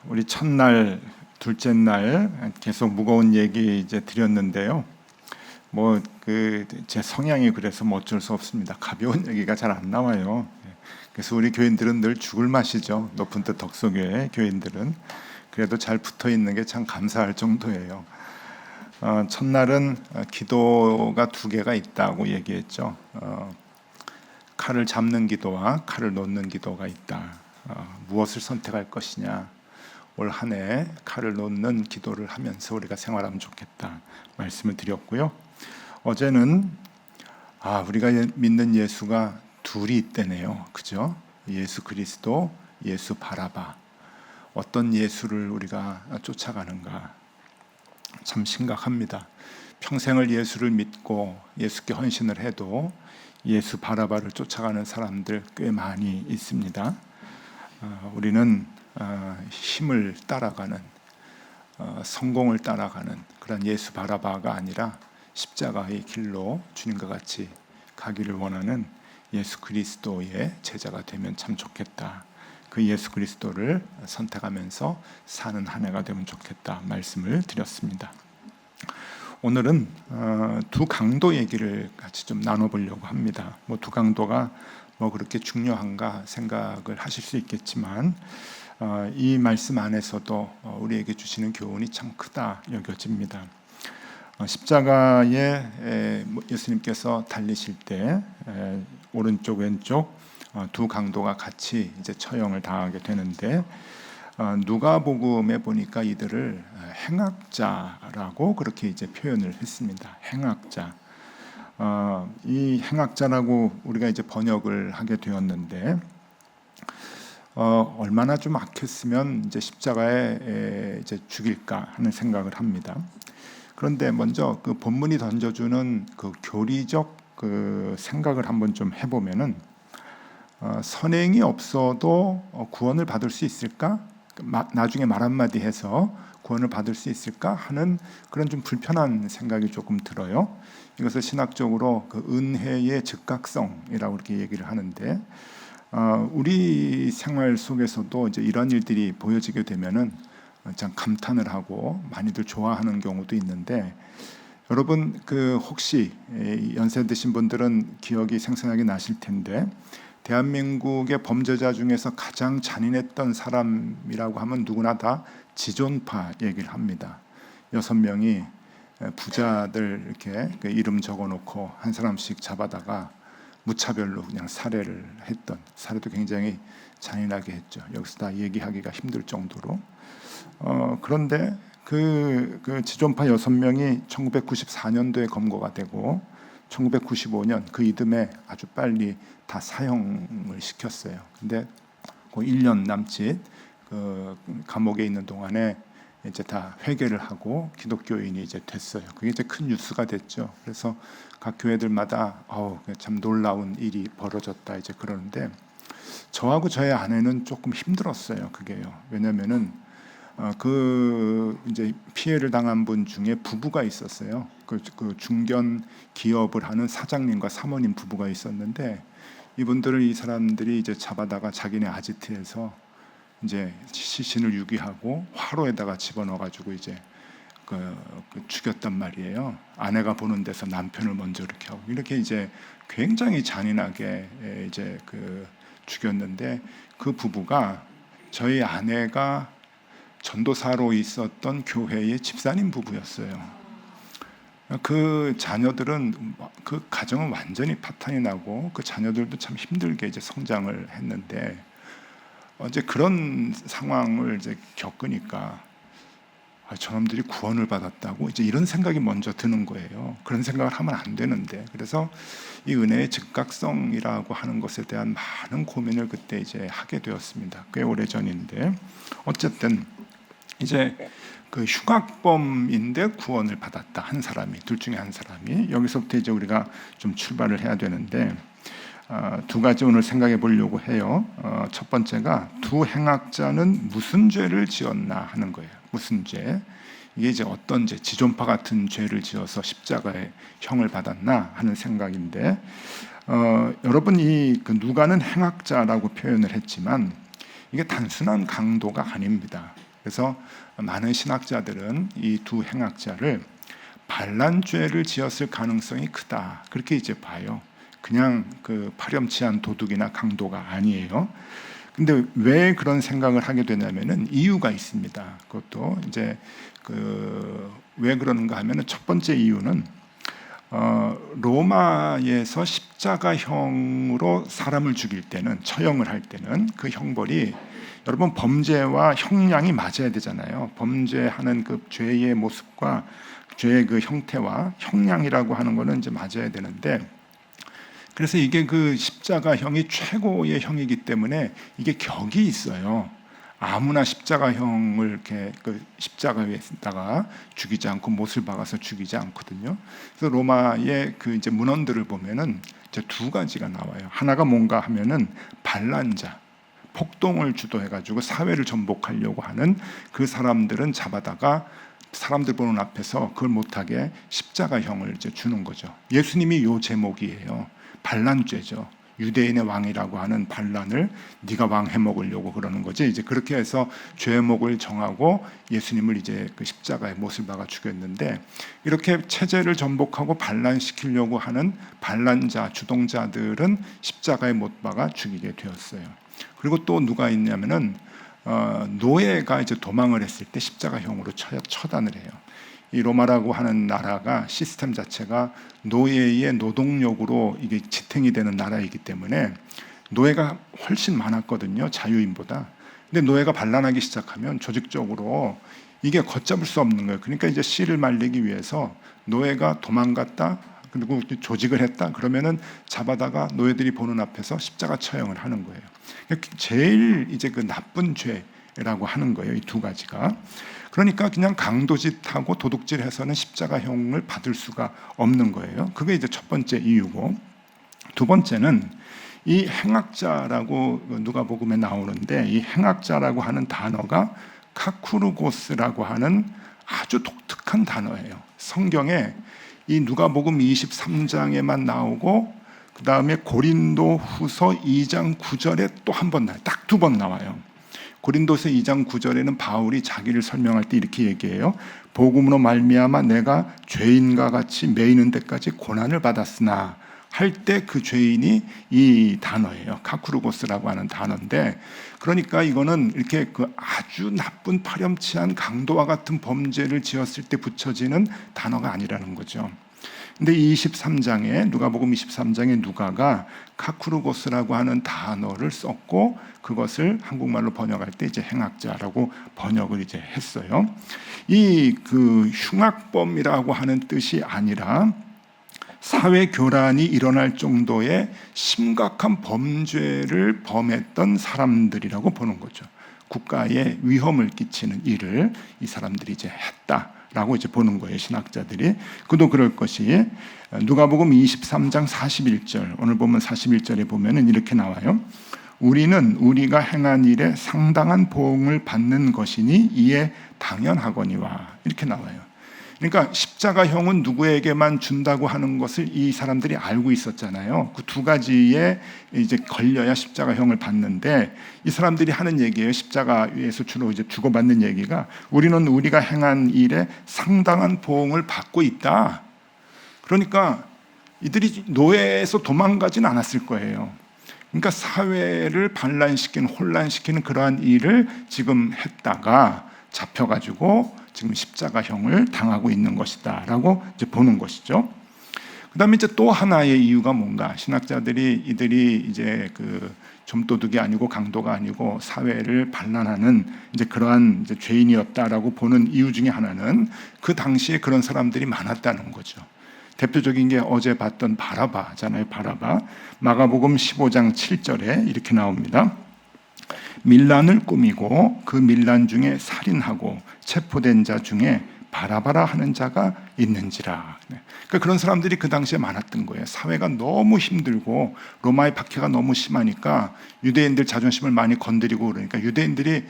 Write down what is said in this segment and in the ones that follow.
우리 첫날, 둘째 날 계속 무거운 얘기 이제 드렸는데요. 제 성향이 그래서 어쩔 수 없습니다. 가벼운 얘기가 잘 안 나와요. 그래서 우리 교인들은 늘 죽을 맛이죠. 높은 뜻 덕소교회 교인들은. 그래도 잘 붙어 있는 게 참 감사할 정도예요. 첫날은 기도가 두 개가 있다고 얘기했죠. 칼을 잡는 기도와 칼을 놓는 기도가 있다. 무엇을 선택할 것이냐. 올 한 해 칼을 놓는 기도를 하면서 우리가 생활하면 좋겠다 말씀을 드렸고요. 어제는 우리가 믿는 예수가 둘이 있다네요. 그죠? 예수 그리스도, 예수 바라바. 어떤 예수를 우리가 쫓아가는가 참 심각합니다. 평생을 예수를 믿고 예수께 헌신을 해도 예수 바라바를 쫓아가는 사람들 꽤 많이 있습니다. 우리는 힘을 따라가는, 성공을 따라가는 그런 예수 바라바가 아니라 십자가의 길로 주님과 같이 가기를 원하는 예수 그리스도의 제자가 되면 참 좋겠다. 그 예수 그리스도를 선택하면서 사는 한 해가 되면 좋겠다 말씀을 드렸습니다. 오늘은 두 강도 얘기를 같이 좀 나눠보려고 합니다. 두 강도가 그렇게 중요한가 생각을 하실 수 있겠지만 이 말씀 안에서도 우리에게 주시는 교훈이 참 크다 여겨집니다. 십자가에 예수님께서 달리실 때 오른쪽 왼쪽 두 강도가 같이 이제 처형을 당하게 되는데 누가복음에 보니까 이들을 행악자라고 그렇게 이제 표현을 했습니다. 행악자. 이 행악자라고 우리가 이제 번역을 하게 되었는데 얼마나 좀 악했으면 이제 십자가에 이제 죽일까 하는 생각을 합니다. 그런데 먼저 그 본문이 던져주는 그 교리적 그 생각을 한번 좀 해보면은 선행이 없어도 구원을 받을 수 있을까? 나중에 말 한마디 해서 구원을 받을 수 있을까 하는 그런 좀 불편한 생각이 조금 들어요. 이것을 신학적으로 그 은혜의 즉각성이라고 이렇게 얘기를 하는데 우리 생활 속에서도 이제 이런 일들이 보여지게 되면은 참 감탄을 하고 많이들 좋아하는 경우도 있는데 여러분 그 혹시 연세 드신 분들은 기억이 생생하게 나실 텐데 대한민국의 범죄자 중에서 가장 잔인했던 사람이라고 하면 누구나 다 지존파 얘기를 합니다. 6명이 부자들 이렇게 이름 적어놓고 한 사람씩 잡아다가 무차별로 그냥 살해를 했던, 살해도 굉장히 잔인하게 했죠. 여기서 다 얘기하기가 힘들 정도로. 그런데 그 지존파 6명이 1994년도에 검거가 되고 1995년 그 이듬해 아주 빨리 다 사형을 시켰어요. 근데 그 1년 남짓 그 감옥에 있는 동안에 이제 다 회개를 하고 기독교인이 이제 됐어요. 그게 이제 큰 뉴스가 됐죠. 그래서 각 교회들마다 참 놀라운 일이 벌어졌다 이제 그러는데 저하고 저의 아내는 조금 힘들었어요. 그게요. 왜냐면은 그 이제 피해를 당한 분 중에 부부가 있었어요. 그 중견 기업을 하는 사장님과 사모님 부부가 있었는데 이분들을 이 사람들이 이제 잡아다가 자기네 아지트에서 이제 시신을 유기하고 화로에다가 집어넣어가지고 이제 죽였단 말이에요. 아내가 보는 데서 남편을 먼저 이렇게 하고 이렇게 이제 굉장히 잔인하게 이제 죽였는데 그 부부가 저희 아내가 전도사로 있었던 교회의 집사님 부부였어요. 그 자녀들은 그 가정은 완전히 파탄이 나고 그 자녀들도 참 힘들게 이제 성장을 했는데 이제 그런 상황을 이제 겪으니까 저놈들이 구원을 받았다고 이제 이런 생각이 먼저 드는 거예요. 그런 생각을 하면 안 되는데 그래서 이 은혜의 즉각성이라고 하는 것에 대한 많은 고민을 그때 이제 하게 되었습니다. 꽤 오래 전인데 어쨌든 이제 그 흉악범인데 구원을 받았다 한 사람이 둘 중에 한 사람이 여기서부터 이제 우리가 좀 출발을 해야 되는데 두 가지 오늘 생각해 보려고 해요. 첫 번째가 두 행악자는 무슨 죄를 지었나 하는 거예요. 무슨 죄? 이게 이제 어떤 죄, 지존파 같은 죄를 지어서 십자가의 형을 받았나 하는 생각인데 여러분 그 누가는 행악자라고 표현을 했지만 이게 단순한 강도가 아닙니다. 그래서 많은 신학자들은 이 두 행악자를 반란죄를 지었을 가능성이 크다, 그렇게 이제 봐요. 그냥 그 파렴치한 도둑이나 강도가 아니에요. 근데 왜 그런 생각을 하게 되냐면은 이유가 있습니다. 그것도 이제 왜 그러는가 하면은 첫 번째 이유는 로마에서 십자가형으로 사람을 죽일 때는, 처형을 할 때는 그 형벌이, 여러분 범죄와 형량이 맞아야 되잖아요. 범죄하는 그 죄의 모습과 죄의 그 형태와 형량이라고 하는 거는 이제 맞아야 되는데, 그래서 이게 그 십자가형이 최고의 형이기 때문에 이게 격이 있어요. 아무나 십자가형을 이렇게 그 십자가 위에다가 죽이지 않고 못을 박아서 죽이지 않거든요. 그래서 로마의 그 이제 문헌들을 보면은 이제 두 가지가 나와요. 하나가 뭔가 하면은 반란자, 폭동을 주도해가지고 사회를 전복하려고 하는 그 사람들은 잡아다가 사람들 보는 앞에서 그걸 못하게 십자가형을 이제 주는 거죠. 예수님이 요 제목이에요. 반란죄죠. 유대인의 왕이라고 하는 반란을 네가 왕 해먹으려고 그러는 거지. 이제 그렇게 해서 죄목을 정하고 예수님을 이제 그 십자가에 못을 박아 죽였는데, 이렇게 체제를 전복하고 반란시키려고 하는 반란자, 주동자들은 십자가에 못 박아 죽이게 되었어요. 그리고 또 누가 있냐면은 노예가 이제 도망을 했을 때 십자가형으로 처단을 해요. 이 로마라고 하는 나라가 시스템 자체가 노예의 노동력으로 이게 지탱이 되는 나라이기 때문에 노예가 훨씬 많았거든요, 자유인보다. 근데 노예가 반란하기 시작하면 조직적으로 이게 걷잡을 수 없는 거예요. 그러니까 이제 씨를 말리기 위해서 노예가 도망갔다, 그리고 조직을 했다 그러면은 잡아다가 노예들이 보는 앞에서 십자가 처형을 하는 거예요. 제일 이제 그 나쁜 죄라고 하는 거예요, 이 두 가지가. 그러니까 그냥 강도짓하고 도둑질해서는 십자가형을 받을 수가 없는 거예요. 그게 이제 첫 번째 이유고, 두 번째는 이 행악자라고 누가복음에 나오는데, 이 행악자라고 하는 단어가 카쿠르고스라고 하는 아주 독특한 단어예요. 성경에 이 누가복음 23장에만 나오고, 그 다음에 고린도 후서 2장 9절에 또 한 번 나와요. 딱 두 번 나와요. 고린도서 2장 9절에는 바울이 자기를 설명할 때 이렇게 얘기해요. 복음으로 말미암아 내가 죄인과 같이 매이는 데까지 고난을 받았으나, 할 때 그 죄인이 이 단어예요. 카쿠르고스라고 하는 단어인데, 그러니까 이거는 이렇게 그 아주 나쁜 파렴치한 강도와 같은 범죄를 지었을 때 붙여지는 단어가 아니라는 거죠. 근데 23장에 누가복음 23장에 누가가 카쿠르고스라고 하는 단어를 썼고, 그것을 한국말로 번역할 때 이제 행악자라고 번역을 이제 했어요. 이 그 흉악범이라고 하는 뜻이 아니라 사회 교란이 일어날 정도의 심각한 범죄를 범했던 사람들이라고 보는 거죠. 국가에 위험을 끼치는 일을 이 사람들이 이제 했다라고 이제 보는 거예요, 신학자들이. 그도 그럴 것이, 누가복음 23장 41절, 오늘 보면 41절에 보면은 이렇게 나와요. 우리는 우리가 행한 일에 상당한 보응을 받는 것이니 이에 당연하거니와, 이렇게 나와요. 그러니까 십자가형은 누구에게만 준다고 하는 것을 이 사람들이 알고 있었잖아요. 그 두 가지에 이제 걸려야 십자가형을 받는데, 이 사람들이 하는 얘기예요. 십자가에서 주로 이제 주고받는 얘기가, 우리는 우리가 행한 일에 상당한 보응을 받고 있다. 그러니까 이들이 노예에서 도망가진 않았을 거예요. 그러니까 사회를 반란시키는, 혼란시키는 그러한 일을 지금 했다가 잡혀가지고 지금 십자가형을 당하고 있는 것이다라고 이제 보는 것이죠. 그다음에 이제 또 하나의 이유가 뭔가, 신학자들이 이들이 이제 그 좀도둑이 아니고 강도가 아니고 사회를 반란하는 이제 그러한 이제 죄인이었다라고 보는 이유 중에 하나는 그 당시에 그런 사람들이 많았다는 거죠. 대표적인 게 어제 봤던 바라바잖아요. 바라바. 마가복음 15장 7절에 이렇게 나옵니다. 밀란을 꾸미고 그 밀란 중에 살인하고 체포된 자 중에 바라바라 하는 자가 있는지라. 그러니까 그런 사람들이 그 당시에 많았던 거예요. 사회가 너무 힘들고 로마의 박해가 너무 심하니까 유대인들 자존심을 많이 건드리고, 그러니까 유대인들이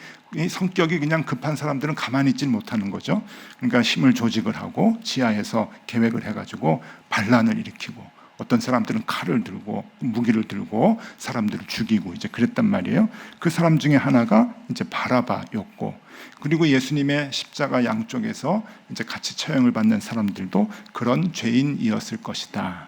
성격이 그냥 급한 사람들은 가만히 있지 못하는 거죠. 그러니까 힘을 조직을 하고 지하에서 계획을 해가지고 반란을 일으키고, 어떤 사람들은 칼을 들고 무기를 들고 사람들을 죽이고 이제 그랬단 말이에요. 그 사람 중에 하나가 이제 바라바였고, 그리고 예수님의 십자가 양쪽에서 이제 같이 처형을 받는 사람들도 그런 죄인이었을 것이다.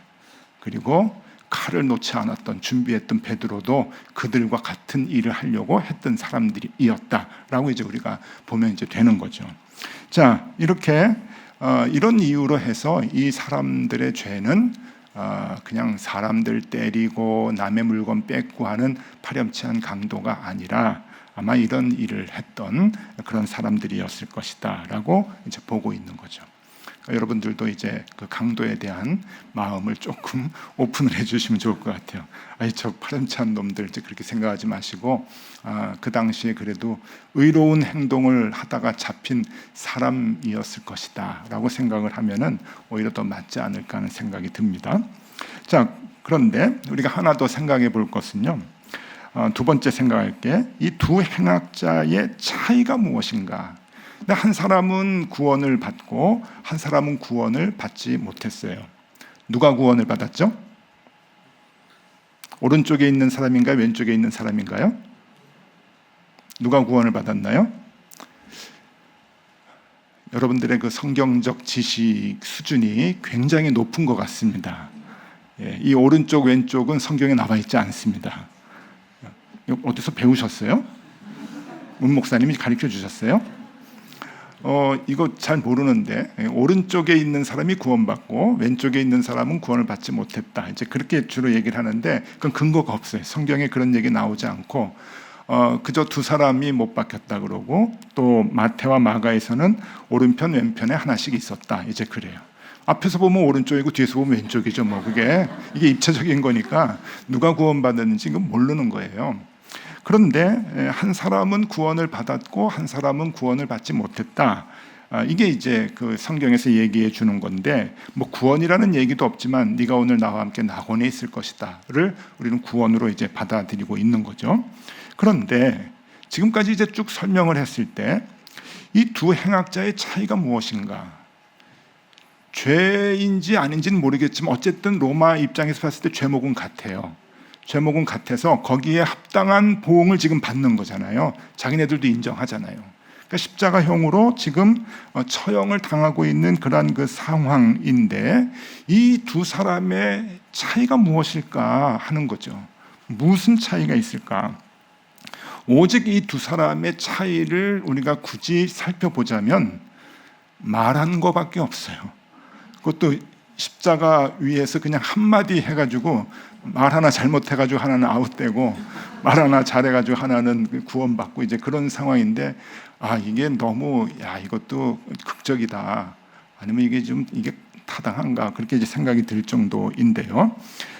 그리고 칼을 놓지 않았던 준비했던 베드로도 그들과 같은 일을 하려고 했던 사람들이었다라고 이제 우리가 보면 이제 되는 거죠. 자, 이렇게 이런 이유로 해서 이 사람들의 죄는 그냥 사람들 때리고 남의 물건 뺏고 하는 파렴치한 강도가 아니라 아마 이런 일을 했던 그런 사람들이었을 것이다라고 이제 보고 있는 거죠. 여러분들도 이제 그 강도에 대한 마음을 조금 오픈을 해주시면 좋을 것 같아요. 아이, 저 파렴치한 놈들 이제 그렇게 생각하지 마시고, 그 당시에 그래도 의로운 행동을 하다가 잡힌 사람이었을 것이다라고 생각을 하면은 오히려 더 맞지 않을까 하는 생각이 듭니다. 자, 그런데 우리가 하나 더 생각해 볼 것은요. 두 번째 생각할게. 이 두 행악자의 차이가 무엇인가? 한 사람은 구원을 받고 한 사람은 구원을 받지 못했어요. 누가 구원을 받았죠? 오른쪽에 있는 사람인가요? 왼쪽에 있는 사람인가요? 누가 구원을 받았나요? 여러분들의 그 성경적 지식 수준이 굉장히 높은 것 같습니다. 이 오른쪽 왼쪽은 성경에 나와 있지 않습니다. 어디서 배우셨어요? 문 목사님이 가르쳐 주셨어요? 이거 잘 모르는데, 오른쪽에 있는 사람이 구원받고 왼쪽에 있는 사람은 구원을 받지 못했다. 이제 그렇게 주로 얘기를 하는데 그건 근거가 없어요. 성경에 그런 얘기 나오지 않고, 그저 두 사람이 못 박혔다 그러고, 또 마태와 마가에서는 오른편 왼편에 하나씩 있었다. 이제 그래요. 앞에서 보면 오른쪽이고 뒤에서 보면 왼쪽이죠. 뭐 이게 입체적인 거니까 누가 구원받았는지 이건 모르는 거예요. 그런데 한 사람은 구원을 받았고 한 사람은 구원을 받지 못했다. 이게 이제 그 성경에서 얘기해 주는 건데, 뭐 구원이라는 얘기도 없지만 네가 오늘 나와 함께 낙원에 있을 것이다를 우리는 구원으로 이제 받아들이고 있는 거죠. 그런데 지금까지 이제 쭉 설명을 했을 때 이 두 행악자의 차이가 무엇인가? 죄인지 아닌지는 모르겠지만 어쨌든 로마 입장에서 봤을 때 죄목은 같아요. 죄목은 같아서 거기에 합당한 보응을 지금 받는 거잖아요. 자기네들도 인정하잖아요. 그러니까 십자가형으로 지금 처형을 당하고 있는 그런 그 상황인데, 이 두 사람의 차이가 무엇일까 하는 거죠. 무슨 차이가 있을까? 오직 이 두 사람의 차이를 우리가 굳이 살펴보자면 말한 거밖에 없어요. 그것도 십자가 위에서 그냥 한마디 해가지고, 말 하나 잘못해가지고 하나는 아웃되고 말 하나 잘해가지고 하나는 구원받고 이제 그런 상황인데, 이게 너무 이것도 극적이다, 아니면 이게 타당한가, 그렇게 이제 생각이 들 정도인데요.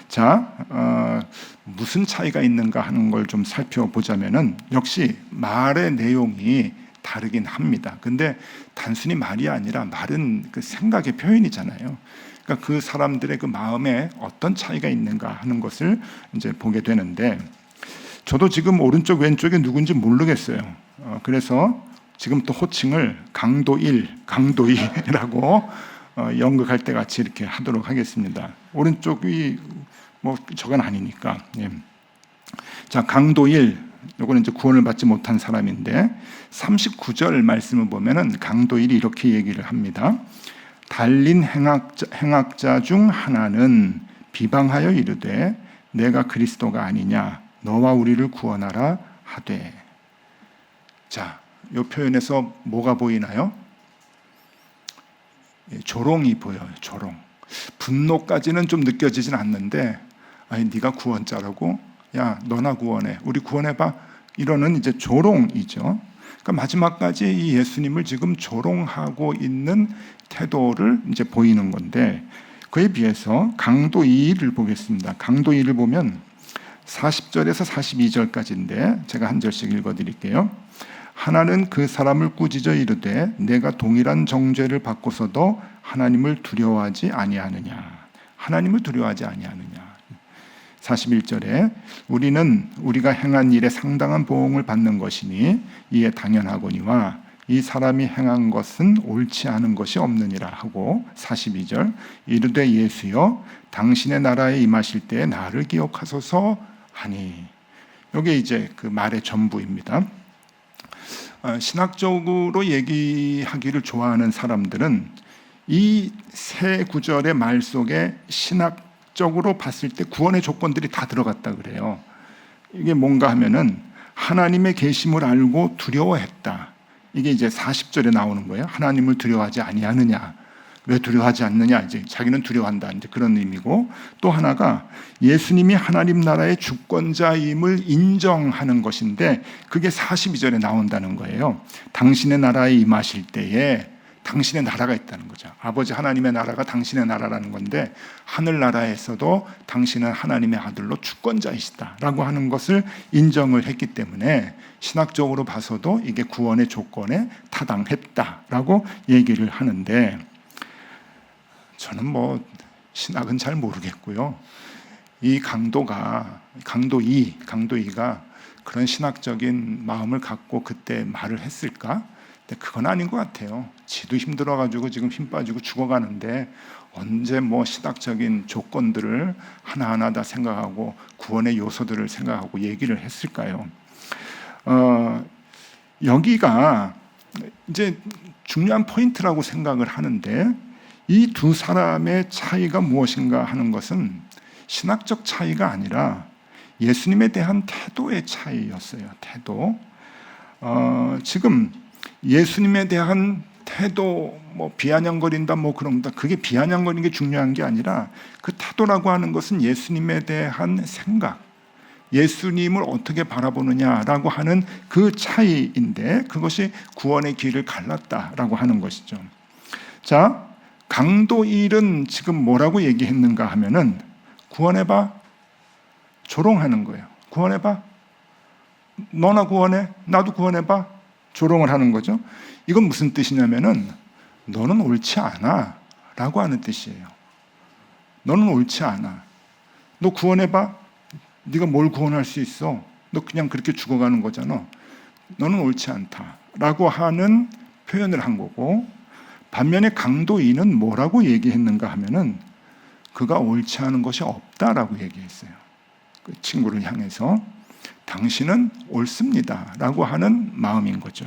자, 무슨 차이가 있는가 하는 걸 좀 살펴보자면은 역시 말의 내용이 다르긴 합니다. 근데 단순히 말이 아니라 말은 그 생각의 표현이잖아요. 그러니까 그 사람들의 그 마음에 어떤 차이가 있는가 하는 것을 이제 보게 되는데, 저도 지금 오른쪽 왼쪽이 누군지 모르겠어요. 그래서 지금 또 호칭을 강도 1, 강도 2라고 연극할 때 같이 이렇게 하도록 하겠습니다. 오른쪽이 뭐 저건 아니니까. 예. 자, 강도 1, 요거는 이제 구원을 받지 못한 사람인데, 39절 말씀을 보면은 강도 1이 이렇게 얘기를 합니다. 달린 행악자 중 하나는 비방하여 이르되 내가 그리스도가 아니냐, 너와 우리를 구원하라 하되. 자, 이 표현에서 뭐가 보이나요? 조롱이 보여요. 조롱. 분노까지는 좀 느껴지진 않는데, 네가 구원자라고? 야, 너나 구원해. 우리 구원해봐. 이러는 이제 조롱이죠. 그러니까 마지막까지 이 예수님을 지금 조롱하고 있는 태도를 이제 보이는 건데, 그에 비해서 강도 2를 보겠습니다. 강도 2를 보면 40절에서 42절까지인데 제가 한 절씩 읽어드릴게요. 하나는 그 사람을 꾸짖어 이르되 내가 동일한 정죄를 받고서도 하나님을 두려워하지 아니하느냐. 하나님을 두려워하지 아니하느냐. 41절에 우리는 우리가 행한 일에 상당한 보응을 받는 것이니 이에 당연하거니와 이 사람이 행한 것은 옳지 않은 것이 없느니라 하고 42절 이르되 예수여 당신의 나라에 임하실 때에 나를 기억하소서 하니. 이게 이제 그 말의 전부입니다. 신학적으로 얘기하기를 좋아하는 사람들은 이 세 구절의 말 속에 신학적으로 봤을 때 구원의 조건들이 다 들어갔다 그래요. 이게 뭔가 하면은 하나님의 계심을 알고 두려워했다. 이게 이제 40절에 나오는 거예요. 하나님을 두려워하지 아니하느냐. 왜 두려워하지 않느냐. 이제 자기는 두려워한다. 이제 그런 의미고, 또 하나가 예수님이 하나님 나라의 주권자임을 인정하는 것인데 그게 42절에 나온다는 거예요. 당신의 나라에 임하실 때에 당신의 나라가 있다는 거죠. 아버지 하나님의 나라가 당신의 나라라는 건데 하늘나라에서도 당신은 하나님의 아들로 주권자이시다라고 하는 것을 인정을 했기 때문에 신학적으로 봐서도 이게 구원의 조건에 타당했다라고 얘기를 하는데, 저는 뭐 신학은 잘 모르겠고요. 이 강도 2가 그런 신학적인 마음을 갖고 그때 말을 했을까? 근데 그건 아닌 것 같아요. 지도 힘들어가지고 지금 힘 빠지고 죽어가는데 언제 뭐 신학적인 조건들을 하나하나 다 생각하고 구원의 요소들을 생각하고 얘기를 했을까요? 여기가 이제 중요한 포인트라고 생각을 하는데, 이 두 사람의 차이가 무엇인가 하는 것은 신학적 차이가 아니라 예수님에 대한 태도의 차이였어요. 태도. 지금 예수님에 대한 태도, 뭐 비아냥거린다, 뭐 그런다. 그게 비아냥거리는 게 중요한 게 아니라 그 태도라고 하는 것은 예수님에 대한 생각, 예수님을 어떻게 바라보느냐라고 하는 그 차이인데 그것이 구원의 길을 갈랐다라고 하는 것이죠. 자, 강도 1은 지금 뭐라고 얘기했는가 하면은 구원해봐, 조롱하는 거예요. 구원해봐, 너나 구원해, 나도 구원해봐, 조롱을 하는 거죠. 이건 무슨 뜻이냐면은 너는 옳지 않아 라고 하는 뜻이에요. 너는 옳지 않아. 너 구원해봐. 네가 뭘 구원할 수 있어? 너 그냥 그렇게 죽어가는 거잖아. 너는 옳지 않다 라고 하는 표현을 한 거고, 반면에 강도 2는 뭐라고 얘기했는가 하면은 그가 옳지 않은 것이 없다라고 얘기했어요. 그 친구를 향해서 당신은 옳습니다 라고 하는 마음인 거죠.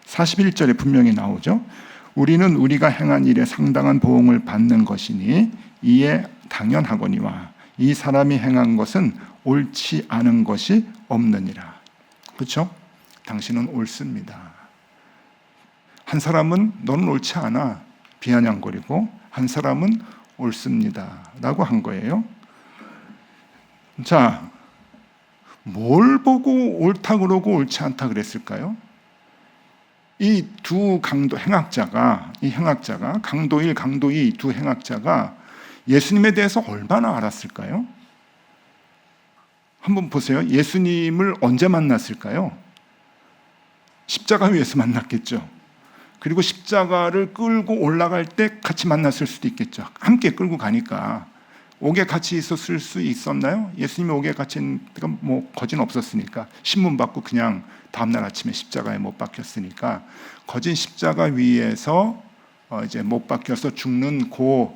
41절에 분명히 나오죠. 우리는 우리가 행한 일에 상당한 보응을 받는 것이니 이에 당연하거니와 이 사람이 행한 것은 옳지 않은 것이 없느니라. 그렇죠? 당신은 옳습니다. 한 사람은 너는 옳지 않아 비아냥거리고, 한 사람은 옳습니다 라고 한 거예요. 자, 뭘 보고 옳다 그러고 옳지 않다 그랬을까요? 이 두 행악자가 강도 1, 강도 2 두 행악자가 예수님에 대해서 얼마나 알았을까요? 한번 보세요. 예수님을 언제 만났을까요? 십자가 위에서 만났겠죠. 그리고 십자가를 끌고 올라갈 때 같이 만났을 수도 있겠죠. 함께 끌고 가니까. 옥에 같이 있었을 수 있었나요? 예수님이 옥에 갇힌 때가 뭐 거진 없었으니까, 신문 받고 그냥 다음날 아침에 십자가에 못 박혔으니까 거진 십자가 위에서 이제 못 박혀서 죽는 그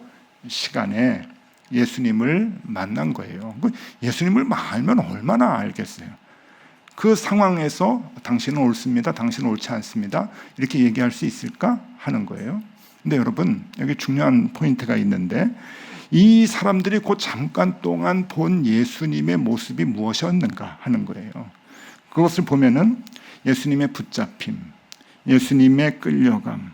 시간에 예수님을 만난 거예요. 예수님을 알면 얼마나 알겠어요. 그 상황에서 당신은 옳습니다, 당신은 옳지 않습니다 이렇게 얘기할 수 있을까 하는 거예요. 근데 여러분, 여기 중요한 포인트가 있는데, 이 사람들이 그 잠깐 동안 본 예수님의 모습이 무엇이었는가 하는 거예요. 그것을 보면은 예수님의 붙잡힘, 예수님의 끌려감,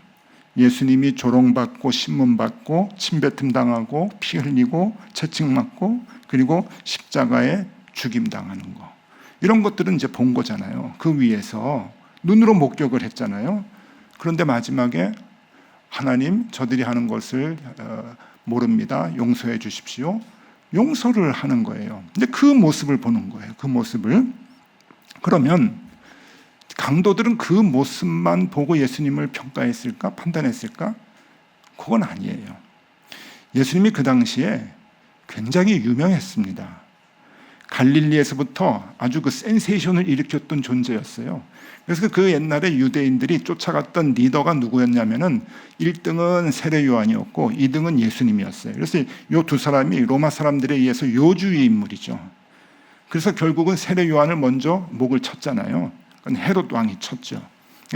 예수님이 조롱받고 신문받고 침뱉음 당하고 피 흘리고 채찍맞고 그리고 십자가에 죽임당하는 거, 이런 것들은 이제 본 거잖아요. 그 위에서 눈으로 목격을 했잖아요. 그런데 마지막에 하나님, 저들이 하는 것을 모릅니다, 용서해 주십시오, 용서를 하는 거예요. 근데 그 모습을 보는 거예요. 그 모습을. 그러면 강도들은 그 모습만 보고 예수님을 평가했을까? 판단했을까? 그건 아니에요. 예수님이 그 당시에 굉장히 유명했습니다. 갈릴리에서부터 아주 그 센세이션을 일으켰던 존재였어요. 그래서 그 옛날에 유대인들이 쫓아갔던 리더가 누구였냐면은 1등은 세례 요한이었고 2등은 예수님이었어요. 그래서 이 두 사람이 로마 사람들에 의해서 요주의 인물이죠. 그래서 결국은 세례 요한을 먼저 목을 쳤잖아요. 그건 헤롯 왕이 쳤죠.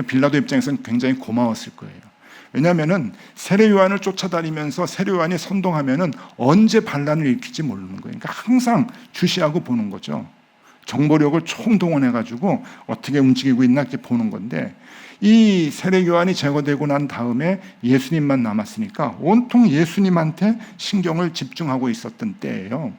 빌라도 입장에서는 굉장히 고마웠을 거예요. 왜냐하면은 세례 요한을 쫓아다니면서 세례 요한이 선동하면은 언제 반란을 일으킬지 모르는 거예요. 그러니까 항상 주시하고 보는 거죠. 정보력을 총동원해가지고 어떻게 움직이고 있나 이렇게 보는 건데, 이 세례 요한이 제거되고 난 다음에 예수님만 남았으니까 온통 예수님한테 신경을 집중하고 있었던 때예요.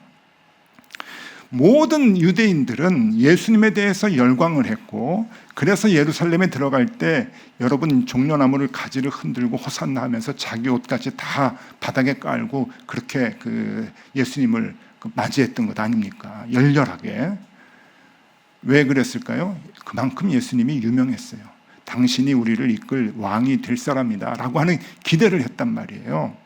모든 유대인들은 예수님에 대해서 열광을 했고, 그래서 예루살렘에 들어갈 때 여러분 종려나무를 가지를 흔들고 호산나 하면서 자기 옷까지 다 바닥에 깔고 그렇게 그 예수님을 맞이했던 것 아닙니까? 열렬하게. 왜 그랬을까요? 그만큼 예수님이 유명했어요. 당신이 우리를 이끌 왕이 될 사람이다 라고 하는 기대를 했단 말이에요.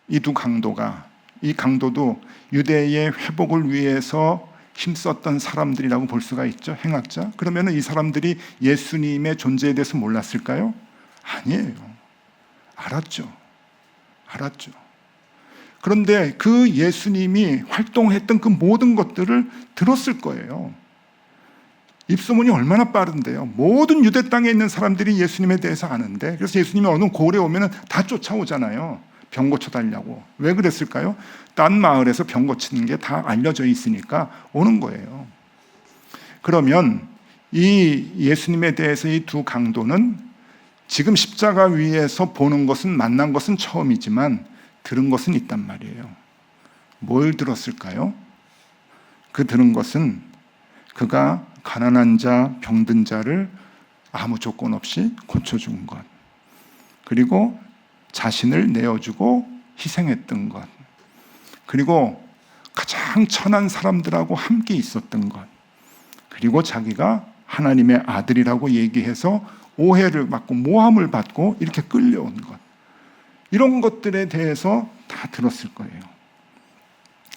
이 두 강도가, 이 강도도 유대의 회복을 위해서 힘썼던 사람들이라고 볼 수가 있죠. 행악자. 그러면 이 사람들이 예수님의 존재에 대해서 몰랐을까요? 아니에요. 알았죠. 그런데 그 예수님이 활동했던 그 모든 것들을 들었을 거예요. 입소문이 얼마나 빠른데요. 모든 유대 땅에 있는 사람들이 예수님에 대해서 아는데, 그래서 예수님이 어느 고을에 오면 다 쫓아오잖아요. 병 고쳐달라고. 왜 그랬을까요? 딴 마을에서 병 고치는 게 다 알려져 있으니까 오는 거예요. 그러면 이 예수님에 대해서 이 두 강도는 지금 십자가 위에서 보는 것은, 만난 것은 처음이지만 들은 것은 있단 말이에요. 뭘 들었을까요? 그 들은 것은 그가 가난한 자, 병든 자를 아무 조건 없이 고쳐준 것, 그리고 자신을 내어주고 희생했던 것, 그리고 가장 천한 사람들하고 함께 있었던 것, 그리고 자기가 하나님의 아들이라고 얘기해서 오해를 받고 모함을 받고 이렇게 끌려온 것, 이런 것들에 대해서 다 들었을 거예요.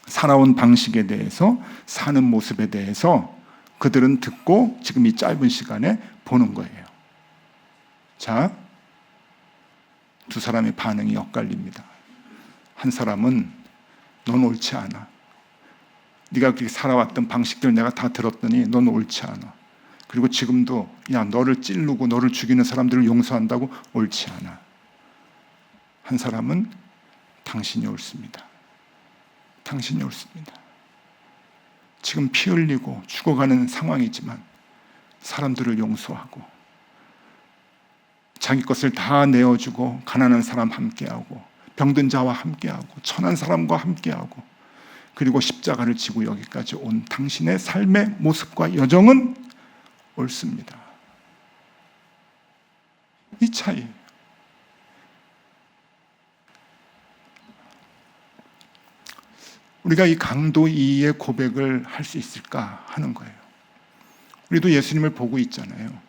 살아온 방식에 대해서, 사는 모습에 대해서 그들은 듣고 지금 이 짧은 시간에 보는 거예요. 자, 두 사람의 반응이 엇갈립니다. 한 사람은 넌 옳지 않아. 네가 그렇게 살아왔던 방식들 내가 다 들었더니 넌 옳지 않아. 그리고 지금도 야, 너를 찌르고 너를 죽이는 사람들을 용서한다고 옳지 않아. 한 사람은 당신이 옳습니다. 당신이 옳습니다. 지금 피 흘리고 죽어가는 상황이지만 사람들을 용서하고 자기 것을 다 내어주고 가난한 사람 함께하고 병든 자와 함께하고 천한 사람과 함께하고 그리고 십자가를 지고 여기까지 온 당신의 삶의 모습과 여정은 옳습니다. 이 차이. 우리가 이 강도 2의 고백을 할 수 있을까 하는 거예요. 우리도 예수님을 보고 있잖아요.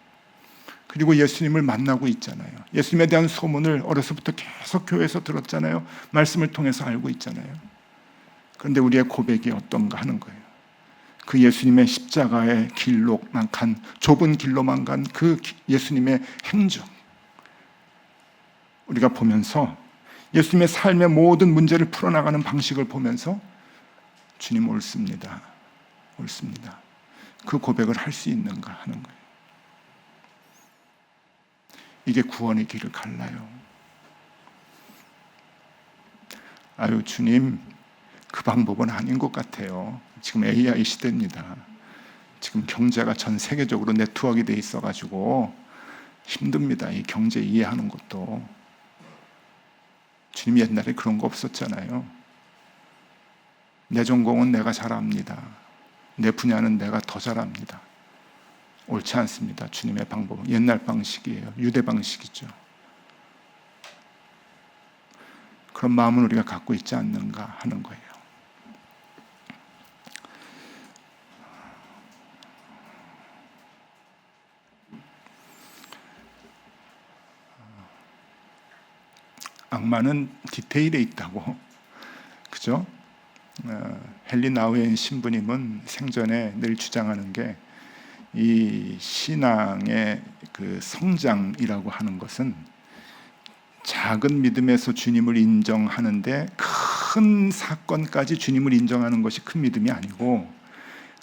그리고 예수님을 만나고 있잖아요. 예수님에 대한 소문을 어려서부터 계속 교회에서 들었잖아요. 말씀을 통해서 알고 있잖아요. 그런데 우리의 고백이 어떤가 하는 거예요. 그 예수님의 십자가의 길로만 간, 좁은 길로만 간 그 예수님의 행적, 우리가 보면서 예수님의 삶의 모든 문제를 풀어나가는 방식을 보면서 주님 옳습니다. 옳습니다. 그 고백을 할 수 있는가 하는 거예요. 이게 구원의 길을 갈라요. 아유 주님, 그 방법은 아닌 것 같아요. 지금 AI 시대입니다. 지금 경제가 전 세계적으로 네트워크가 돼 있어가지고 힘듭니다. 이 경제 이해하는 것도. 주님 옛날에 그런 거 없었잖아요. 내 전공은 내가 잘 압니다. 내 분야는 내가 더 잘 압니다. 옳지 않습니다. 주님의 방법은 옛날 방식이에요. 유대 방식이죠. 그런 마음을 우리가 갖고 있지 않는가 하는 거예요. 악마는 디테일에 있다고, 그죠? 헨리 나우엔 신부님은 생전에 늘 주장하는 게 이 신앙의 그 성장이라고 하는 것은 작은 믿음에서 주님을 인정하는데 큰 사건까지 주님을 인정하는 것이 큰 믿음이 아니고,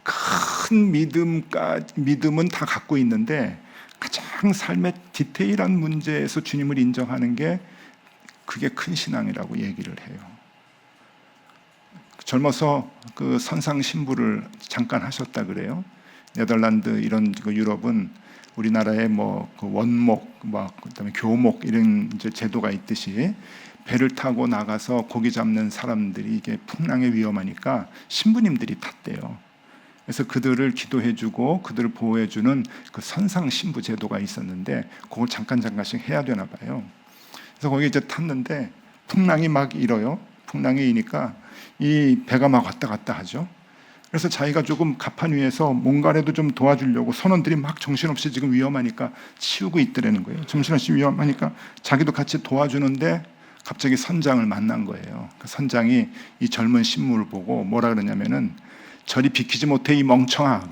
큰 믿음은 다 갖고 있는데 가장 삶의 디테일한 문제에서 주님을 인정하는 게 그게 큰 신앙이라고 얘기를 해요. 젊어서 그 선상 신부를 잠깐 하셨다 그래요. 네덜란드 이런 유럽은 우리나라에 그 원목, 그다음에 교목 이런 이제 제도가 있듯이 배를 타고 나가서 고기 잡는 사람들이 이게 풍랑에 위험하니까 신부님들이 탔대요. 그래서 그들을 기도해주고 그들을 보호해주는 그 선상 신부 제도가 있었는데 그걸 잠깐씩 해야 되나 봐요. 그래서 거기 이제 탔는데 풍랑이 막 일어요. 풍랑이 이니까 이 배가 막 왔다 갔다 하죠. 그래서 자기가 조금 갑판 위에서 뭔가라도 좀 도와주려고 선원들이 막 정신없이 지금 위험하니까 치우고 있더라는 거예요. 정신없이 위험하니까 자기도 같이 도와주는데 갑자기 선장을 만난 거예요. 그 선장이 이 젊은 신부를 보고 뭐라 그러냐면은 저리 비키지 못해 이 멍청아.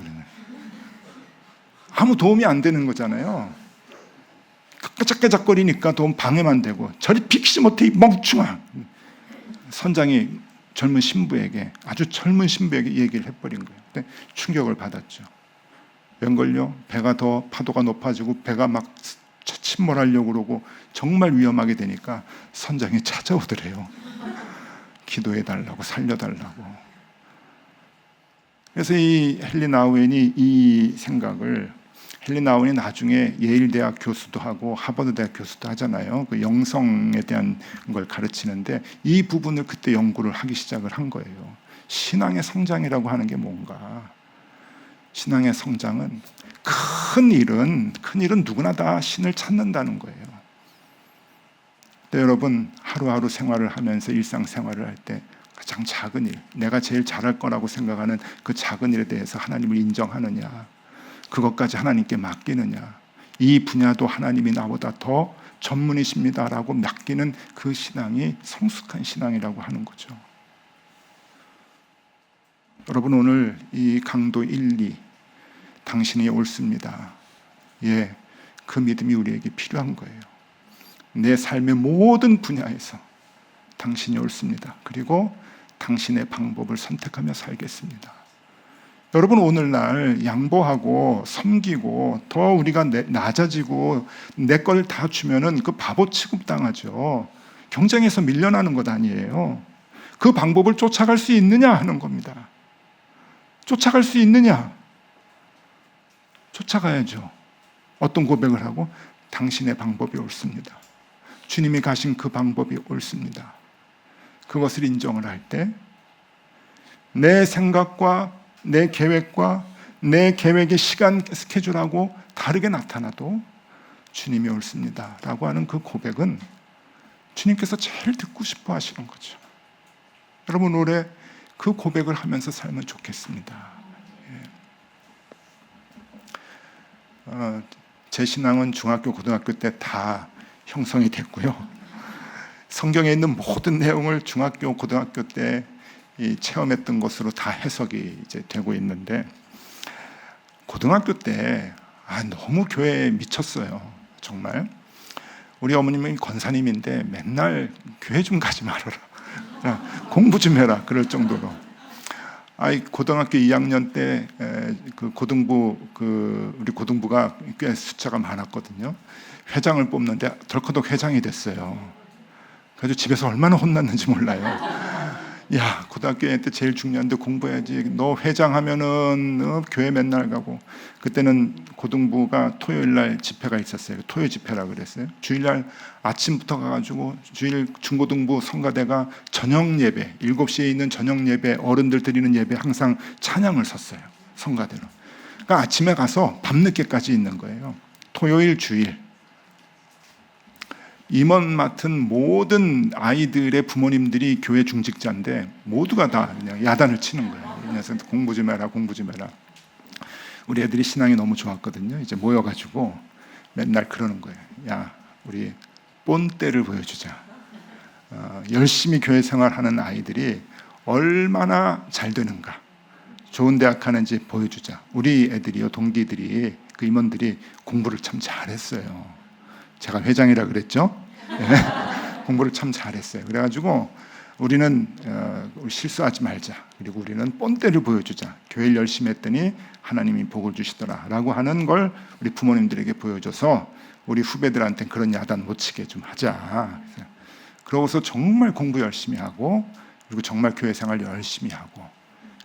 아무 도움이 안 되는 거잖아요. 깨작깨작거리니까 도움 방해만 되고 저리 비키지 못해 이 멍청아. 선장이 젊은 신부에게, 아주 젊은 신부에게 얘기를 해버린 거예요. 근데 충격을 받았죠. 웬걸요? 배가 더 파도가 높아지고 배가 막 침몰하려고 그러고 정말 위험하게 되니까 선장이 찾아오더래요. 기도해달라고, 살려달라고. 그래서 이 헨리 나우엔이 이 생각을, 헨리 나우엔이 나중에 예일대학 교수도 하고 하버드대학 교수도 하잖아요. 그 영성에 대한 걸 가르치는데 이 부분을 그때 연구를 하기 시작을 한 거예요. 신앙의 성장이라고 하는 게 뭔가. 신앙의 성장은 큰 일은 누구나 다 신을 찾는다는 거예요. 근데 여러분, 하루하루 생활을 하면서 일상생활을 할 때 가장 작은 일, 내가 제일 잘할 거라고 생각하는 그 작은 일에 대해서 하나님을 인정하느냐, 그것까지 하나님께 맡기느냐, 이 분야도 하나님이 나보다 더 전문이십니다라고 맡기는 그 신앙이 성숙한 신앙이라고 하는 거죠. 여러분, 오늘 이 강도 1, 2 당신이 옳습니다. 예, 그 믿음이 우리에게 필요한 거예요. 내 삶의 모든 분야에서 당신이 옳습니다. 그리고 당신의 방법을 선택하며 살겠습니다. 여러분, 오늘날 양보하고 섬기고 더 우리가 낮아지고 내 걸 다 주면은 그 바보 취급당하죠. 경쟁에서 밀려나는 것 아니에요. 그 방법을 쫓아갈 수 있느냐 하는 겁니다. 쫓아갈 수 있느냐? 쫓아가야죠. 어떤 고백을 하고? 당신의 방법이 옳습니다. 주님이 가신 그 방법이 옳습니다. 그것을 인정을 할 때 내 생각과 내 계획과 내 계획의 시간 스케줄하고 다르게 나타나도 주님이 옳습니다 라고 하는 그 고백은 주님께서 제일 듣고 싶어 하시는 거죠. 여러분, 올해 그 고백을 하면서 살면 좋겠습니다. 제 신앙은 중학교, 고등학교 때 다 형성이 됐고요. 성경에 있는 모든 내용을 중학교, 고등학교 때 체험했던 것으로 다 해석이 이제 되고 있는데, 고등학교 때 너무 교회에 미쳤어요. 정말. 우리 어머님은 권사님인데 맨날 교회 좀 가지 말아라. 공부 좀 해라. 그럴 정도로. 고등학교 2학년 때 그 고등부, 우리 고등부가 꽤 숫자가 많았거든요. 회장을 뽑는데 덜커덕 회장이 됐어요. 그래서 집에서 얼마나 혼났는지 몰라요. 야, 고등학교 때 제일 중요한데 공부해야지. 너 회장하면은 교회 맨날 가고. 그때는 고등부가 토요일날 집회가 있었어요. 토요 집회라 그랬어요. 주일날 아침부터 가가지고 주일 중고등부 성가대가 저녁 예배, 7시에 있는 저녁 예배, 어른들 드리는 예배 항상 찬양을 섰어요. 성가대로. 그러니까 아침에 가서 밤늦게까지 있는 거예요. 토요일, 주일. 임원 맡은 모든 아이들의 부모님들이 교회 중직자인데 모두가 다 그냥 야단을 치는 거예요. 그래서 공부 좀 해라, 공부 좀 해라. 우리 애들이 신앙이 너무 좋았거든요. 이제 모여가지고 맨날 그러는 거예요. 야, 우리 본때를 보여주자. 열심히 교회 생활하는 아이들이 얼마나 잘 되는가, 좋은 대학 가는지 보여주자. 우리 애들이요, 동기들이, 그 임원들이 공부를 참 잘했어요. 제가 회장이라 그랬죠. 공부를 참 잘했어요. 그래가지고 우리는 우리 실수하지 말자. 그리고 우리는 본때를 보여주자. 교회를 열심히 했더니 하나님이 복을 주시더라 라고 하는 걸 우리 부모님들에게 보여줘서 우리 후배들한테 그런 야단 못 치게 좀 하자. 그러고서 정말 공부 열심히 하고, 그리고 정말 교회 생활 열심히 하고,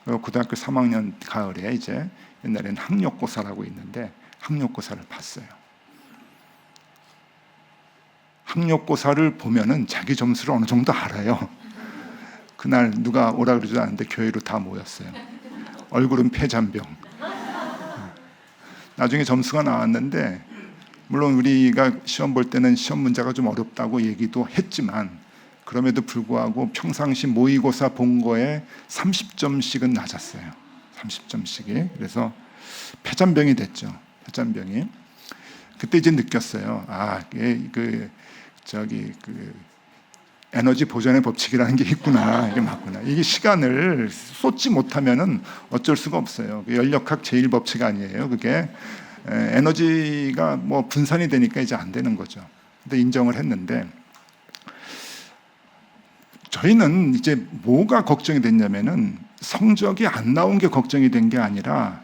그리고 고등학교 3학년 가을에 이제, 옛날에는 학력고사라고 있는데 학력고사를 봤어요. 학력고사를 보면은 자기 점수를 어느 정도 알아요. 그날 누가 오라 그러지도 않는데 교회로 다 모였어요. 얼굴은 폐잔병. 나중에 점수가 나왔는데, 물론 우리가 시험 볼 때는 시험 문제가 좀 어렵다고 얘기도 했지만, 그럼에도 불구하고 평상시 모의고사 본 거에 30점씩은 낮았어요. 30점씩이. 그래서 폐잔병이 됐죠. 폐잔병이. 그때 이제 느꼈어요. 그 에너지 보존의 법칙이라는 게 있구나. 이게 맞구나. 이게 시간을 쏟지 못하면은 어쩔 수가 없어요. 연력학 제1법칙 아니에요. 그게 에너지가 뭐 분산이 되니까 이제 안 되는 거죠. 근데 인정을 했는데, 저희는 이제 뭐가 걱정이 됐냐면은 성적이 안 나온 게 걱정이 된 게 아니라,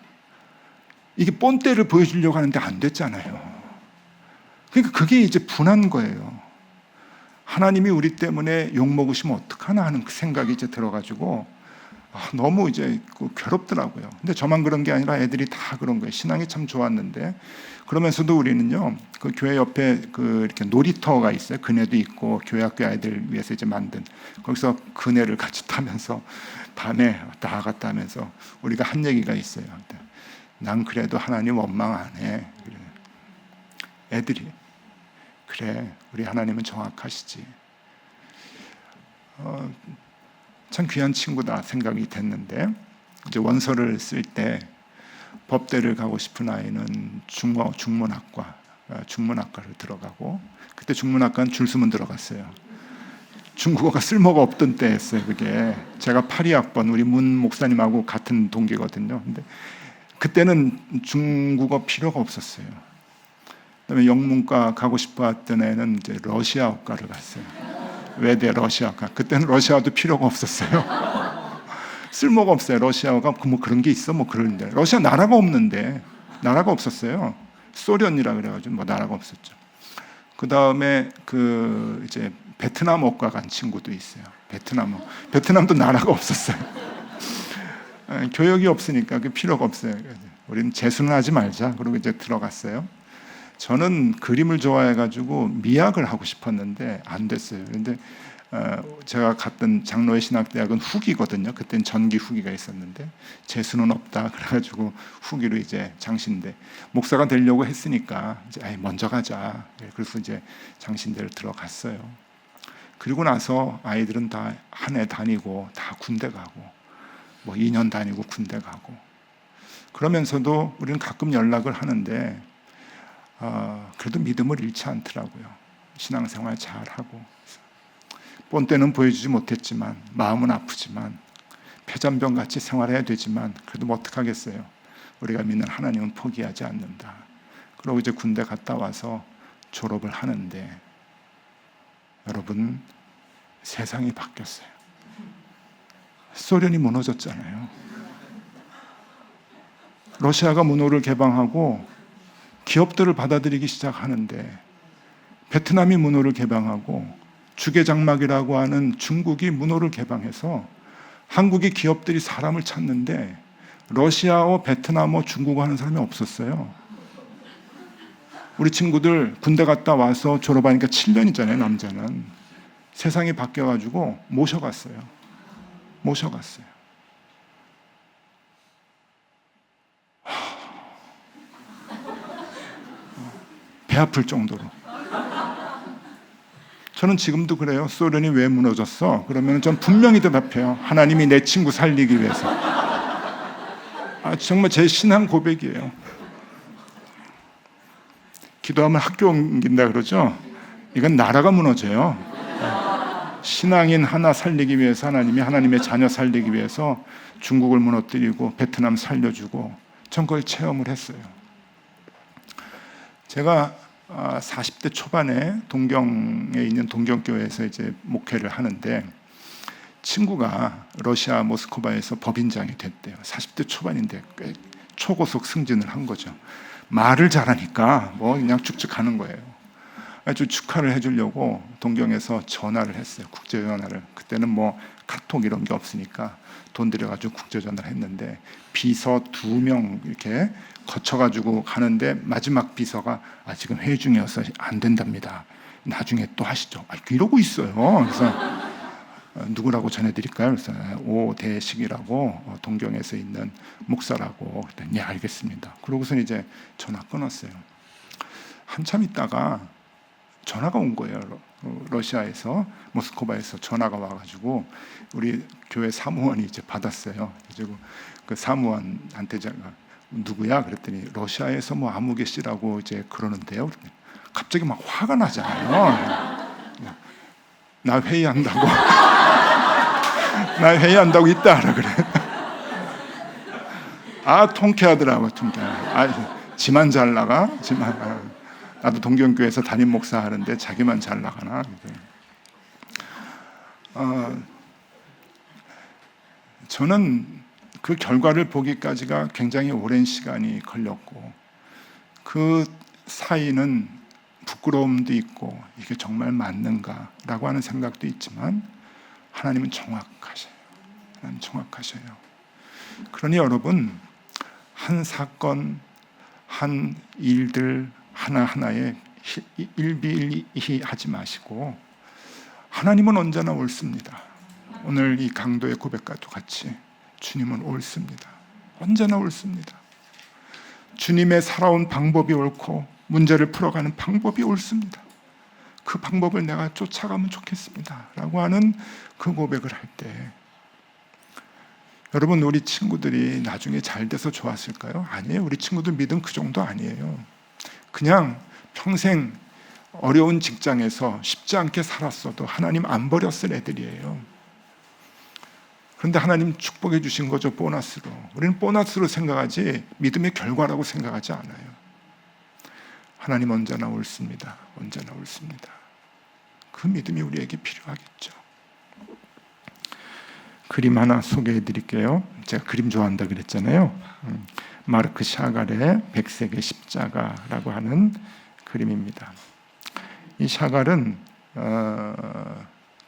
이게 본때를 보여주려고 하는데 안 됐잖아요. 그러니까 그게 이제 분한 거예요. 하나님이 우리 때문에 욕먹으시면 어떡하나 하는 그 생각이 이제 들어가지고 너무 이제 괴롭더라고요. 근데 저만 그런 게 아니라 애들이 다 그런 거예요. 신앙이 참 좋았는데, 그러면서도 우리는요, 그 교회 옆에 그 이렇게 놀이터가 있어요. 그네도 있고, 교회 학교 아이들 위해서 이제 만든, 거기서 그네를 같이 타면서 밤에 왔다 갔다 하면서 우리가 한 얘기가 있어요. 난 그래도 하나님 원망 안 해. 애들이 그래, 우리 하나님은 정확하시지. 참 귀한 친구다 생각이 됐는데, 이제 원서를 쓸 때 법대를 가고 싶은 아이는 중문학과를 들어가고, 그때 중문학과는 줄 서면 들어갔어요. 중국어가 쓸모가 없던 때였어요. 그게 제가 82학번 우리 문 목사님하고 같은 동기거든요. 근데 그때는 중국어 필요가 없었어요. 그다음에 영문과 가고 싶어 했던 애는 이제 러시아어과를 갔어요. 외대 러시아과. 그때는 러시아도 필요가 없었어요. 쓸모가 없어요. 러시아어가 뭐 그런 게 있어? 뭐 그런데 러시아 나라가 없는데, 나라가 없었어요. 소련이라 그래가지고 뭐 나라가 없었죠. 그 다음에 그 이제 베트남어과 간 친구도 있어요. 베트남도 나라가 없었어요. 교역이 없으니까 그 필요가 없어요. 우리는 재수는 하지 말자. 그러고 이제 들어갔어요. 저는 그림을 좋아해가지고 미학을 하고 싶었는데 안 됐어요. 그런데 제가 갔던 장로회 신학대학은 후기거든요. 그때는 전기 후기가 있었는데 재수는 없다. 그래가지고 후기로 이제 장신대 목사가 되려고 했으니까 이제 먼저 가자. 그래서 이제 장신대를 들어갔어요. 그리고 나서 아이들은 다 한 해 다니고 다 군대 가고 뭐 2년 다니고 군대 가고, 그러면서도 우리는 가끔 연락을 하는데 그래도 믿음을 잃지 않더라고요. 신앙생활 잘하고, 본때는 보여주지 못했지만 마음은 아프지만 폐잔병같이 생활해야 되지만 그래도 뭐 어떡하겠어요. 우리가 믿는 하나님은 포기하지 않는다. 그러고 이제 군대 갔다 와서 졸업을 하는데, 여러분, 세상이 바뀌었어요. 소련이 무너졌잖아요. 러시아가 문호를 개방하고 기업들을 받아들이기 시작하는데, 베트남이 문호를 개방하고 주계장막이라고 하는 중국이 문호를 개방해서 한국의 기업들이 사람을 찾는데, 러시아어, 베트남어, 중국어 하는 사람이 없었어요. 우리 친구들 군대 갔다 와서 졸업하니까 7년이잖아요. 남자는. 세상이 바뀌어가지고 모셔갔어요. 배 아플 정도로. 저는 지금도 그래요. 소련이 왜 무너졌어? 그러면 전 분명히 대답해요. 하나님이 내 친구 살리기 위해서. 정말 제 신앙 고백이에요. 기도하면 학교 옮긴다 그러죠? 이건 나라가 무너져요. 신앙인 하나 살리기 위해서 하나님이 하나님의 자녀 살리기 위해서 중국을 무너뜨리고 베트남 살려주고 전 그걸 체험을 했어요. 제가 40대 초반에 동경에 있는 동경교회에서 이제 목회를 하는데 친구가 러시아 모스크바에서 법인장이 됐대요. 40대 초반인데 꽤 초고속 승진을 한 거죠. 말을 잘하니까 뭐 그냥 쭉쭉 가는 거예요. 아주 축하를 해주려고 동경에서 전화를 했어요. 국제 전화를. 그때는 뭐 카톡 이런 게 없으니까 돈 들여가지고 국제 전화를 했는데 비서 2명 이렇게 거쳐가지고 가는데 마지막 비서가 지금 회의 중이어서 안 된답니다. 나중에 또 하시죠. 이러고 있어요. 그래서 누구라고 전해드릴까요? 그래서 오대식이라고 동경에서 있는 목사라고 그랬더니 네, 알겠습니다. 그러고서 이제 전화 끊었어요. 한참 있다가 전화가 온 거예요. 러시아에서 모스크바에서 전화가 와가지고 우리 교회 사무원이 이제 받았어요. 그리고 그 사무원한테 제가 누구야? 그랬더니 러시아에서 뭐 아무개 씨라고 이제 그러는데요. 갑자기 막 화가 나잖아요. 나 회의한다고. 나 회의한다고 이따 하라 그래. 통쾌하더라고. 통쾌. 지만 잘 나가. 나도 동경교회에서 담임 목사 하는데 자기만 잘 나가나. 저는 그 결과를 보기까지가 굉장히 오랜 시간이 걸렸고 그 사이는 부끄러움도 있고 이게 정말 맞는가라고 하는 생각도 있지만 하나님은 정확하셔요. 하나님 정확하셔요. 그러니 여러분 한 사건, 한 일들 하나하나에 일비일비하지 마시고 하나님은 언제나 옳습니다. 오늘 이 강도의 고백과도 같이 주님은 옳습니다. 언제나 옳습니다. 주님의 살아온 방법이 옳고 문제를 풀어가는 방법이 옳습니다. 그 방법을 내가 쫓아가면 좋겠습니다 라고 하는 그 고백을 할 때 여러분 우리 친구들이 나중에 잘 돼서 좋았을까요? 아니에요. 우리 친구들 믿음 그 정도 아니에요. 그냥 평생 어려운 직장에서 쉽지 않게 살았어도 하나님 안 버렸을 애들이에요. 그런데 하나님 축복해 주신 거죠. 보너스로. 우리는 보너스로 생각하지 믿음의 결과라고 생각하지 않아요. 하나님 언제나 옳습니다. 언제나 옳습니다. 그 믿음이 우리에게 필요하겠죠. 그림 하나 소개해 드릴게요. 제가 그림 좋아한다 그랬잖아요. 마르크 샤갈의 백색의 십자가라고 하는 그림입니다. 이 샤갈은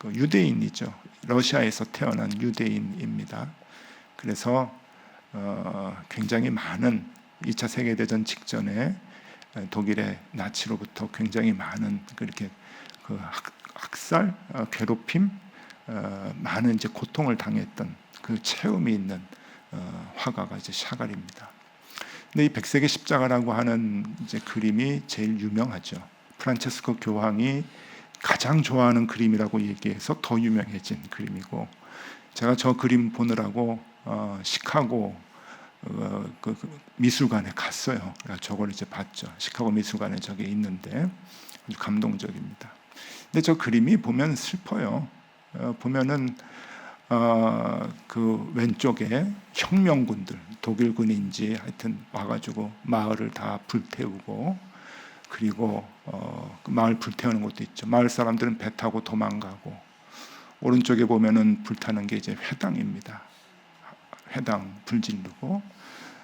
유대인이죠. 러시아에서 태어난 유대인입니다. 그래서 굉장히 많은 2차 세계대전 직전에 독일의 나치로부터 굉장히 많은 그렇게 그 학살, 괴롭힘, 많은 이제 고통을 당했던 그 체험이 있는 화가가 이제 샤갈입니다. 근데 이 백색의 십자가라고 하는 이제 그림이 제일 유명하죠. 프란체스코 교황이 가장 좋아하는 그림이라고 얘기해서 더 유명해진 그림이고, 제가 저 그림 보느라고 시카고 그 미술관에 갔어요. 저걸 이제 봤죠. 시카고 미술관에 저게 있는데 아주 감동적입니다. 근데 저 그림이 보면 슬퍼요. 보면은 그 왼쪽에 혁명군들, 독일군인지 하여튼 와가지고 마을을 다 불태우고, 그리고 그 마을 불태우는 것도 있죠. 마을 사람들은 배 타고 도망가고, 오른쪽에 보면은 불타는 게 이제 회당입니다. 회당 불지르고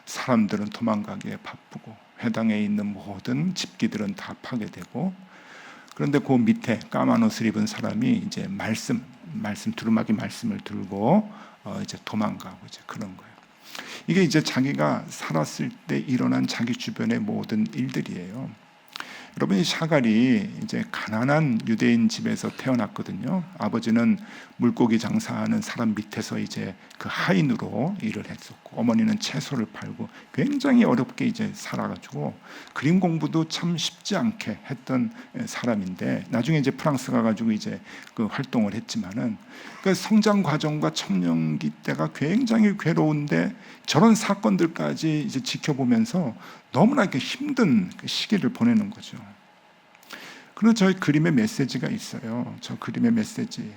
사람들은 도망가기에 바쁘고 회당에 있는 모든 집기들은 다 파괴되고, 그런데 그 밑에 까만 옷을 입은 사람이 이제 말씀 두루마기 말씀을 들고 이제 도망가고 이제 그런 거예요. 이게 이제 자기가 살았을 때 일어난 자기 주변의 모든 일들이에요. 여러분, 이 샤갈이 이제 가난한 유대인 집에서 태어났거든요. 아버지는 물고기 장사하는 사람 밑에서 이제 그 하인으로 일을 했었고, 어머니는 채소를 팔고 굉장히 어렵게 이제 살아가지고 그림 공부도 참 쉽지 않게 했던 사람인데, 나중에 이제 프랑스 가가지고 이제 그 활동을 했지만은 그 성장 과정과 청년기 때가 굉장히 괴로운데 저런 사건들까지 이제 지켜보면서 너무나 이렇게 힘든 그 시기를 보내는 거죠. 그리고 저희 그림의 메시지가 있어요. 저 그림의 메시지.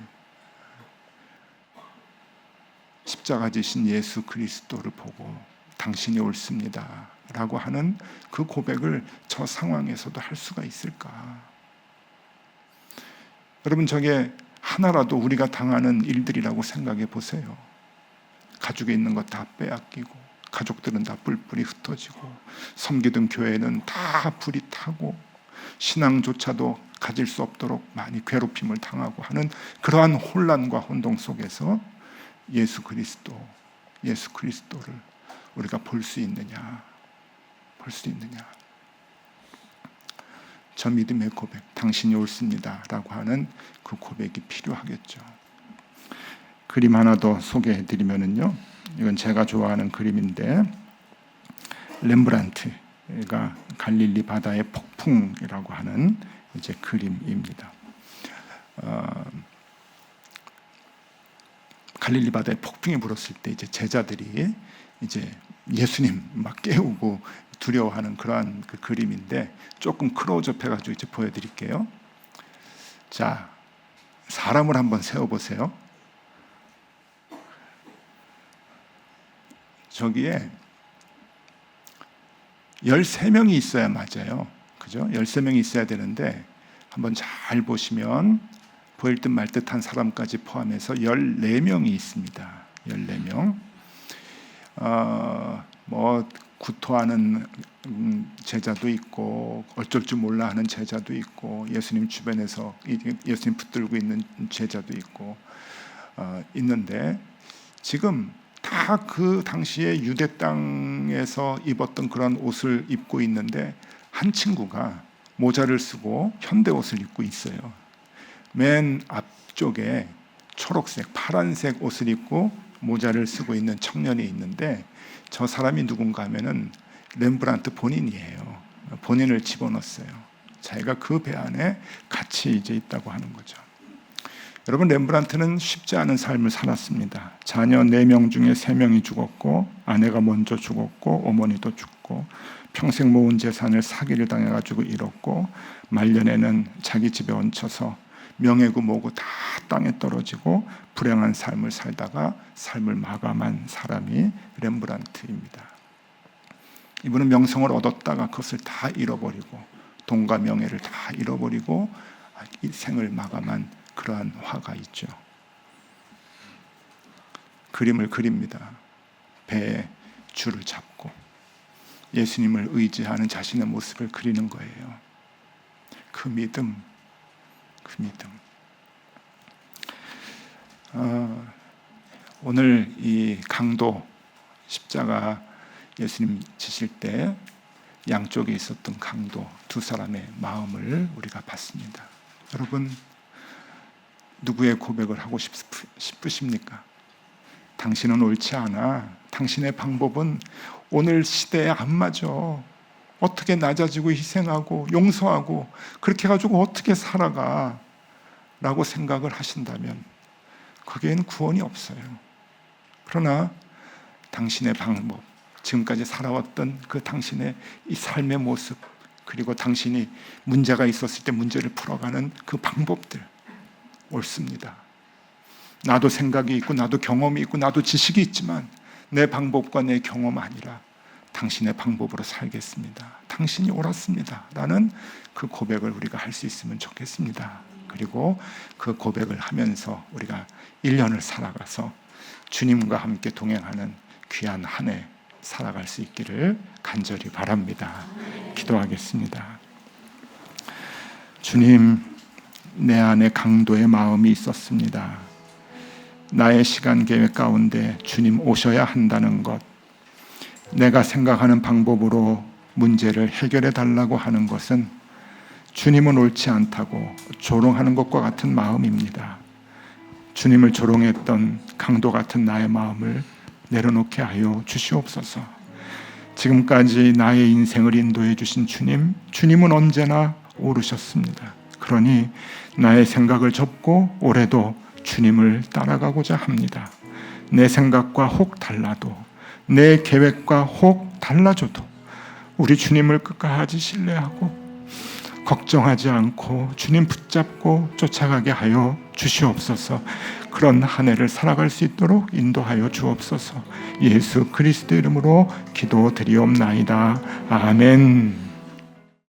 십자가 지신 예수 그리스도를 보고 당신이 옳습니다 라고 하는 그 고백을 저 상황에서도 할 수가 있을까? 여러분, 저게 하나라도 우리가 당하는 일들이라고 생각해 보세요. 가족에 있는 것 다 빼앗기고, 가족들은 다 뿔뿔이 흩어지고, 섬기던 교회는 다 불이 타고, 신앙조차도 가질 수 없도록 많이 괴롭힘을 당하고 하는 그러한 혼란과 혼동 속에서 예수 그리스도를 우리가 볼 수 있느냐? 저 믿음의 고백, 당신이 옳습니다 라고 하는 그 고백이 필요하겠죠. 그림 하나 더 소개해 드리면은요, 이건 제가 좋아하는 그림인데, 렘브란트가 갈릴리 바다의 폭풍이라고 하는 이제 그림입니다. 갈릴리 바다에 폭풍이 불었을 때 이제 제자들이 이제 예수님 막 깨우고 두려워하는 그러한 그 그림인데, 조금 클로즈업 해가지고 이제 보여드릴게요. 자, 사람을 한번 세워보세요. 저기에 13명이 있어야 맞아요. 그죠? 13명이 있어야 되는데, 한번 잘 보시면 보일 듯 말 듯한 사람까지 포함해서 14명이 있습니다. 14명. 뭐 구토하는 제자도 있고, 어쩔 줄 몰라 하는 제자도 있고, 예수님 주변에서 예수님 붙들고 있는 제자도 있고, 있는데, 지금 다 그 당시에 유대 땅에서 입었던 그런 옷을 입고 있는데, 한 친구가 모자를 쓰고 현대 옷을 입고 있어요. 맨 앞쪽에 초록색, 파란색 옷을 입고 모자를 쓰고 있는 청년이 있는데, 저 사람이 누군가 하면은 렘브란트 본인이에요. 본인을 집어넣었어요. 자기가 그 배 안에 같이 이제 있다고 하는 거죠. 여러분, 렘브란트는 쉽지 않은 삶을 살았습니다. 자녀 4명 중에 3명이 죽었고, 아내가 먼저 죽었고, 어머니도 죽고, 평생 모은 재산을 사기를 당해가지고 잃었고, 말년에는 자기 집에 얹혀서 명예고 뭐고 다 땅에 떨어지고 불행한 삶을 살다가 삶을 마감한 사람이 렘브란트입니다. 이분은 명성을 얻었다가 그것을 다 잃어버리고, 돈과 명예를 다 잃어버리고 이 생을 마감한 그러한 화가 있죠. 그림을 그립니다. 배에 줄을 잡고 예수님을 의지하는 자신의 모습을 그리는 거예요. 그 믿음. 오늘 이 강도, 십자가 예수님 지실 때 양쪽에 있었던 강도 두 사람의 마음을 우리가 봤습니다. 여러분, 누구의 고백을 하고 싶으십니까? 당신은 옳지 않아. 당신의 방법은 오늘 시대에 안 맞아. 어떻게 낮아지고 희생하고 용서하고 그렇게 해가지고 어떻게 살아가? 라고 생각을 하신다면 거기에는 구원이 없어요. 그러나 당신의 방법, 지금까지 살아왔던 그 당신의 이 삶의 모습, 그리고 당신이 문제가 있었을 때 문제를 풀어가는 그 방법들 옳습니다. 나도 생각이 있고 나도 경험이 있고 나도 지식이 있지만 내 방법과 내 경험 아니라 당신의 방법으로 살겠습니다. 당신이 옳았습니다 라는 그 고백을 우리가 할 수 있으면 좋겠습니다. 그리고 그 고백을 하면서 우리가 1년을 살아가서 주님과 함께 동행하는 귀한 한 해 살아갈 수 있기를 간절히 바랍니다. 기도하겠습니다. 주님, 내 안에 강도의 마음이 있었습니다. 나의 시간 계획 가운데 주님 오셔야 한다는 것, 내가 생각하는 방법으로 문제를 해결해 달라고 하는 것은 주님은 옳지 않다고 조롱하는 것과 같은 마음입니다. 주님을 조롱했던 강도 같은 나의 마음을 내려놓게 하여 주시옵소서. 지금까지 나의 인생을 인도해 주신 주님은 언제나 옳으셨습니다. 그러니 나의 생각을 접고 올해도 주님을 따라가고자 합니다. 내 생각과 혹 달라도, 내 계획과 혹 달라져도 우리 주님을 끝까지 신뢰하고 걱정하지 않고 주님 붙잡고 쫓아가게 하여 주시옵소서. 그런 한 해를 살아갈 수 있도록 인도하여 주옵소서. 예수 그리스도 이름으로 기도드리옵나이다. 아멘.